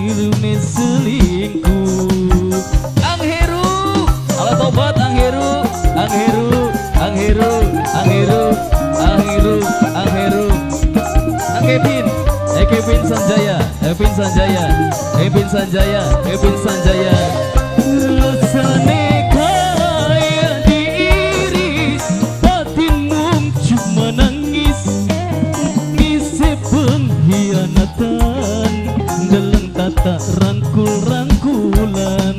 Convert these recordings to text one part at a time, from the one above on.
ilune selingkuh. Angheru, ala tobat Angheru, Angheru, Angheru, Angheru, Angheru, Angheru. Kevin, Kevin Sanjaya, Kevin Sanjaya, Kevin Sanjaya, Kevin Sanjaya. Rasane kaya diiris, batinmu cuma nangis. Ngisi pengkhianatan dalam tata rangkul-rangkulan.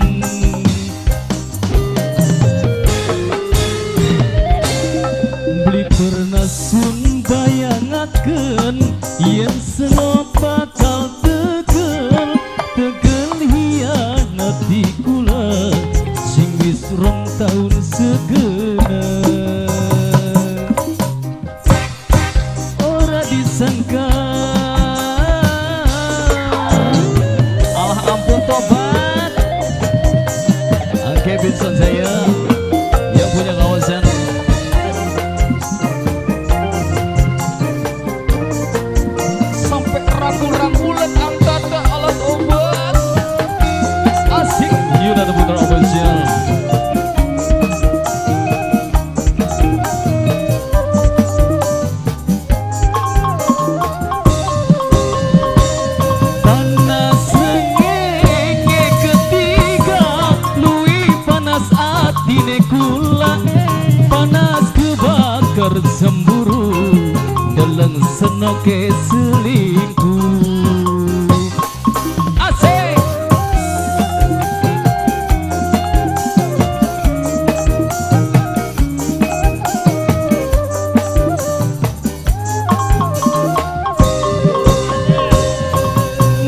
Beli pernah sun bayangaken yen seno bakal tegel tegel hianati kula sing wis rong taun segenap. Ora disangka Allah ampun tobat. Kevin Sanjaya yang punya kawasan rangkul-rangkulan angkata alat obat. Asik Yuna The Putra Official. Panas rengenge ketiga lui panas atine kula. Panas kebakar cemburu dalam senoke selingkuh. Asik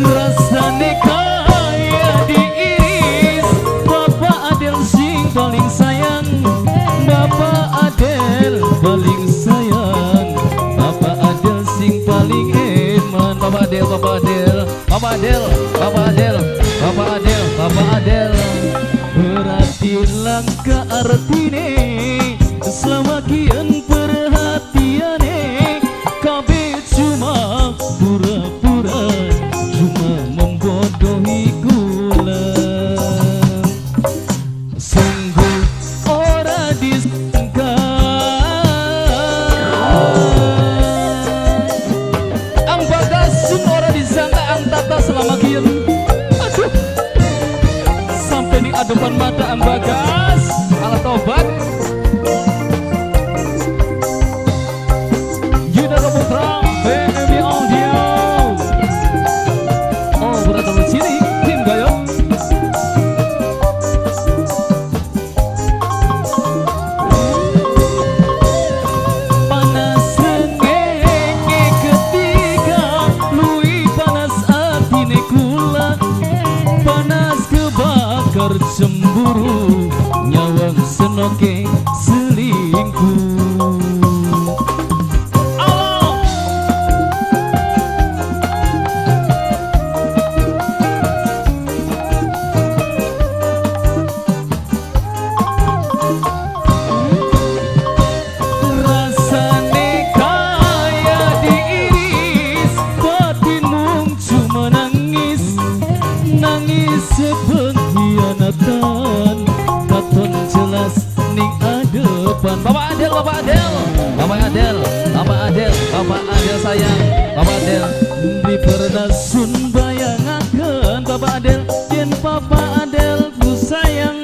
rasane kaya diiris, Bapak Adel sing paling sayang, Bapak Adel paling sayang, Bapak Adel sing paling eman. Bapak Adel, Bapak Adel, Bapak Adel, Bapak Adel, Bapak Adel, Bapak Adel. Berarti langka artine selama kian perhatiane kabe cuma pura-pura, cuma membodohi kula. Sungguh ora disangka ang bagasun ora disangka ang tata selama kian. Aduh, sampai di depan mata ang bagas ala tobat. Yuna The Putra BMI Audio. Oh, berada di sini tim gayo. Panas rengenge ketiga lui panas atine kula. Panas kebakar cemburu nyawang senoke selingkuh. Rasane kaya diiris, batinmu cuma nangis. Nangis sepengkhianatan katon jelas ning adepan. Bapak Adel, Bapak Adel, Bapak Adel, Bapak Adel, Bapak Adel sayang, Bapak Adel. Di pernah sun bayangaken Bapak Adel yen Bapak Adel ku sayang,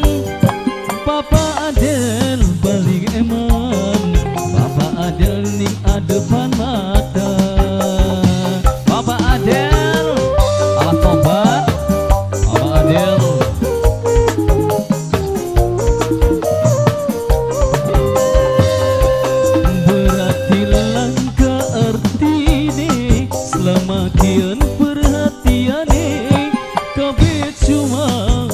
Bapak Adel paling eman, Bapak Adel ning adepan mata. Bapak Adel ala tobat, Bapak Adel. Berarti langka artine selama kian perhatiane kabe cuma